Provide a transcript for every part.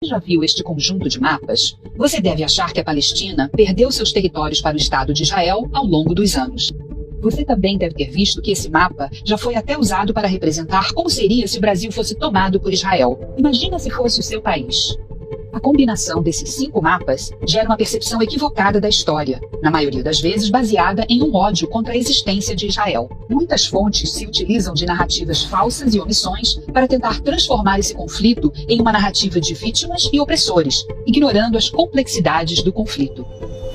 Já viu este conjunto de mapas? Você deve achar que a Palestina perdeu seus territórios para o Estado de Israel ao longo dos anos. Você também deve ter visto que esse mapa já foi até usado para representar como seria se o Brasil fosse tomado por Israel. Imagina se fosse o seu país. A combinação desses 5 mapas gera uma percepção equivocada da história, na maioria das vezes baseada em um ódio contra a existência de Israel. Muitas fontes se utilizam de narrativas falsas e omissões para tentar transformar esse conflito em uma narrativa de vítimas e opressores, ignorando as complexidades do conflito.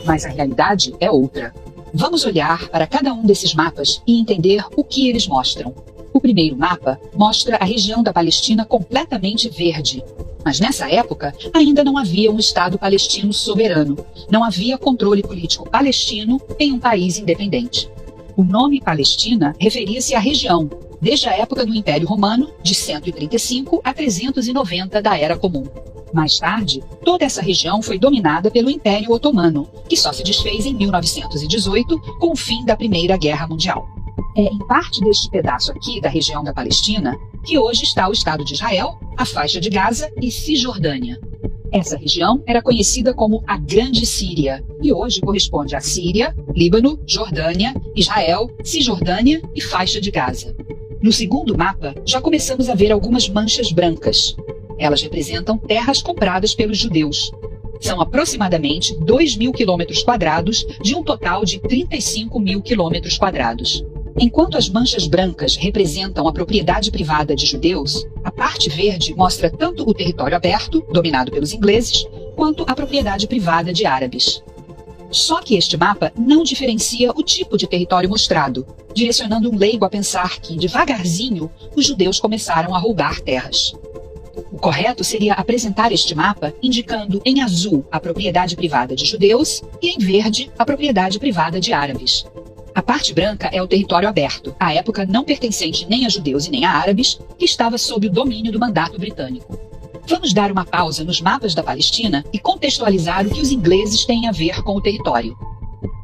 Mas a realidade é outra. Vamos olhar para cada um desses mapas e entender o que eles mostram. O primeiro mapa mostra a região da Palestina completamente verde. Mas nessa época, ainda não havia um Estado palestino soberano. Não havia controle político palestino em um país independente. O nome Palestina referia-se à região, desde a época do Império Romano, de 135 a 390 da Era Comum. Mais tarde, toda essa região foi dominada pelo Império Otomano, que só se desfez em 1918 com o fim da Primeira Guerra Mundial. É em parte deste pedaço aqui da região da Palestina que hoje está o Estado de Israel, a faixa de Gaza e Cisjordânia. Essa região era conhecida como a Grande Síria e hoje corresponde a Síria, Líbano, Jordânia, Israel, Cisjordânia e faixa de Gaza. No segundo mapa, já começamos a ver algumas manchas brancas. Elas representam terras compradas pelos judeus. São aproximadamente 2.000 quilômetros quadrados de um total de 35.000 quilômetros quadrados. Enquanto as manchas brancas representam a propriedade privada de judeus, a parte verde mostra tanto o território aberto, dominado pelos ingleses, quanto a propriedade privada de árabes. Só que este mapa não diferencia o tipo de território mostrado, direcionando um leigo a pensar que, devagarzinho, os judeus começaram a roubar terras. O correto seria apresentar este mapa indicando em azul a propriedade privada de judeus e em verde a propriedade privada de árabes. A parte branca é o território aberto, à época não pertencente nem a judeus e nem a árabes, que estava sob o domínio do mandato britânico. Vamos dar uma pausa nos mapas da Palestina e contextualizar o que os ingleses têm a ver com o território.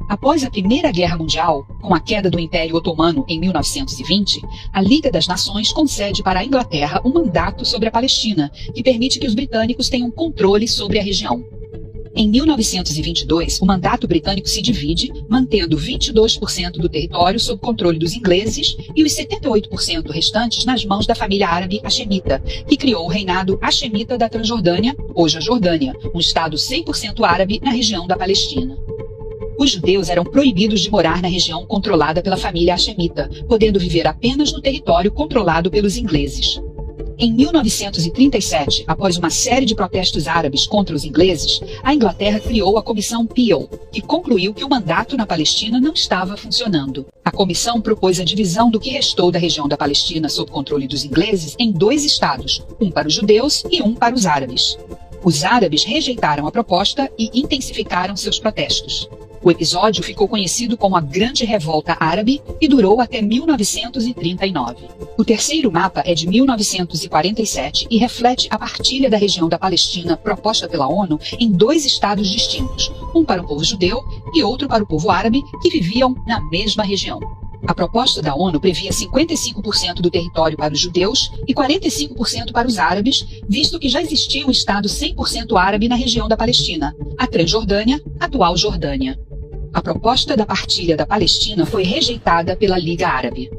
Após a Primeira Guerra Mundial, com a queda do Império Otomano em 1920, a Liga das Nações concede para a Inglaterra um mandato sobre a Palestina, que permite que os britânicos tenham controle sobre a região. Em 1922, o mandato britânico se divide, mantendo 22% do território sob controle dos ingleses e os 78% restantes nas mãos da família árabe hashemita, que criou o reinado hashemita da Transjordânia, hoje a Jordânia, um estado 100% árabe na região da Palestina. Os judeus eram proibidos de morar na região controlada pela família hashemita, podendo viver apenas no território controlado pelos ingleses. Em 1937, após uma série de protestos árabes contra os ingleses, a Inglaterra criou a Comissão Peel, que concluiu que o mandato na Palestina não estava funcionando. A comissão propôs a divisão do que restou da região da Palestina sob controle dos ingleses em 2 estados, um para os judeus e um para os árabes. Os árabes rejeitaram a proposta e intensificaram seus protestos. O episódio ficou conhecido como a Grande Revolta Árabe e durou até 1939. O terceiro mapa é de 1947 e reflete a partilha da região da Palestina proposta pela ONU em 2 estados distintos, um para o povo judeu e outro para o povo árabe, que viviam na mesma região. A proposta da ONU previa 55% do território para os judeus e 45% para os árabes, visto que já existia um estado 100% árabe na região da Palestina, a Transjordânia, atual Jordânia. A proposta da partilha da Palestina foi rejeitada pela Liga Árabe.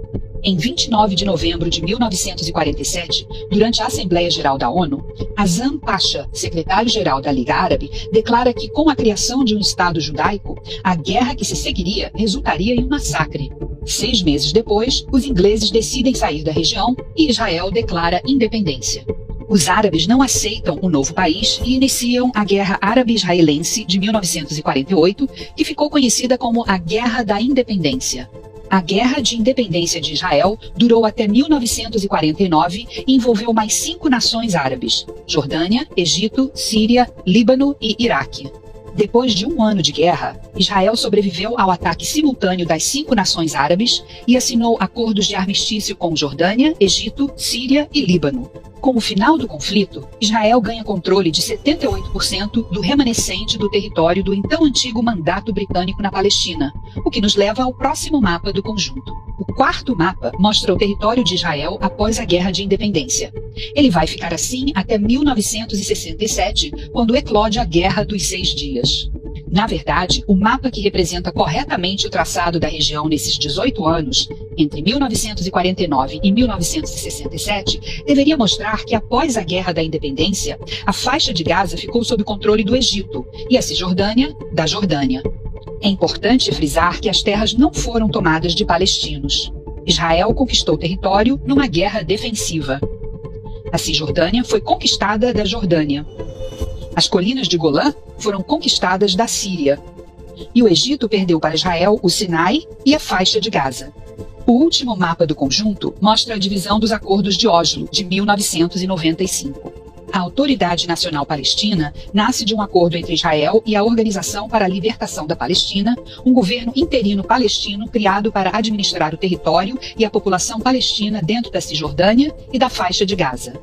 Em 29 de novembro de 1947, durante a Assembleia Geral da ONU, Hassan Pasha, secretário-geral da Liga Árabe, declara que com a criação de um Estado judaico, a guerra que se seguiria resultaria em um massacre. 6 meses depois, os ingleses decidem sair da região e Israel declara independência. Os árabes não aceitam o novo país e iniciam a Guerra Árabe-Israelense de 1948, que ficou conhecida como a Guerra da Independência. A Guerra de Independência de Israel durou até 1949 e envolveu mais 5 nações árabes: Jordânia, Egito, Síria, Líbano e Iraque. Depois de 1 ano de guerra, Israel sobreviveu ao ataque simultâneo das 5 nações árabes e assinou acordos de armistício com Jordânia, Egito, Síria e Líbano. Com o final do conflito, Israel ganha controle de 78% do remanescente do território do então antigo mandato britânico na Palestina, o que nos leva ao próximo mapa do conjunto. O quarto mapa mostra o território de Israel após a Guerra de Independência. Ele vai ficar assim até 1967, quando eclode a Guerra dos 6 Dias. Na verdade, o mapa que representa corretamente o traçado da região nesses 18 anos, entre 1949 e 1967, deveria mostrar que após a Guerra da Independência, a faixa de Gaza ficou sob controle do Egito e a Cisjordânia, da Jordânia. É importante frisar que as terras não foram tomadas de palestinos. Israel conquistou território numa guerra defensiva. A Cisjordânia foi conquistada da Jordânia. As colinas de Golã foram conquistadas da Síria. E o Egito perdeu para Israel o Sinai e a faixa de Gaza. O último mapa do conjunto mostra a divisão dos Acordos de Oslo, de 1995. A Autoridade Nacional Palestina nasce de um acordo entre Israel e a Organização para a Libertação da Palestina, um governo interino palestino criado para administrar o território e a população palestina dentro da Cisjordânia e da faixa de Gaza.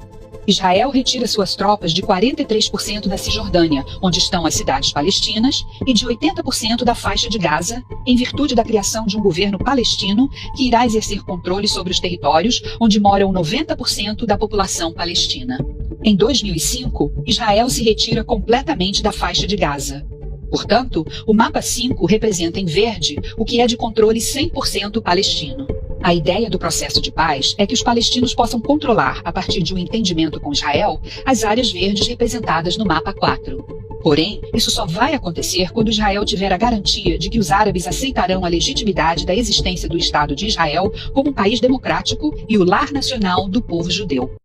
Israel retira suas tropas de 43% da Cisjordânia, onde estão as cidades palestinas, e de 80% da faixa de Gaza, em virtude da criação de um governo palestino que irá exercer controle sobre os territórios onde moram 90% da população palestina. Em 2005, Israel se retira completamente da faixa de Gaza. Portanto, o mapa 5 representa em verde o que é de controle 100% palestino. A ideia do processo de paz é que os palestinos possam controlar, a partir de um entendimento com Israel, as áreas verdes representadas no mapa 4. Porém, isso só vai acontecer quando Israel tiver a garantia de que os árabes aceitarão a legitimidade da existência do Estado de Israel como um país democrático e o lar nacional do povo judeu.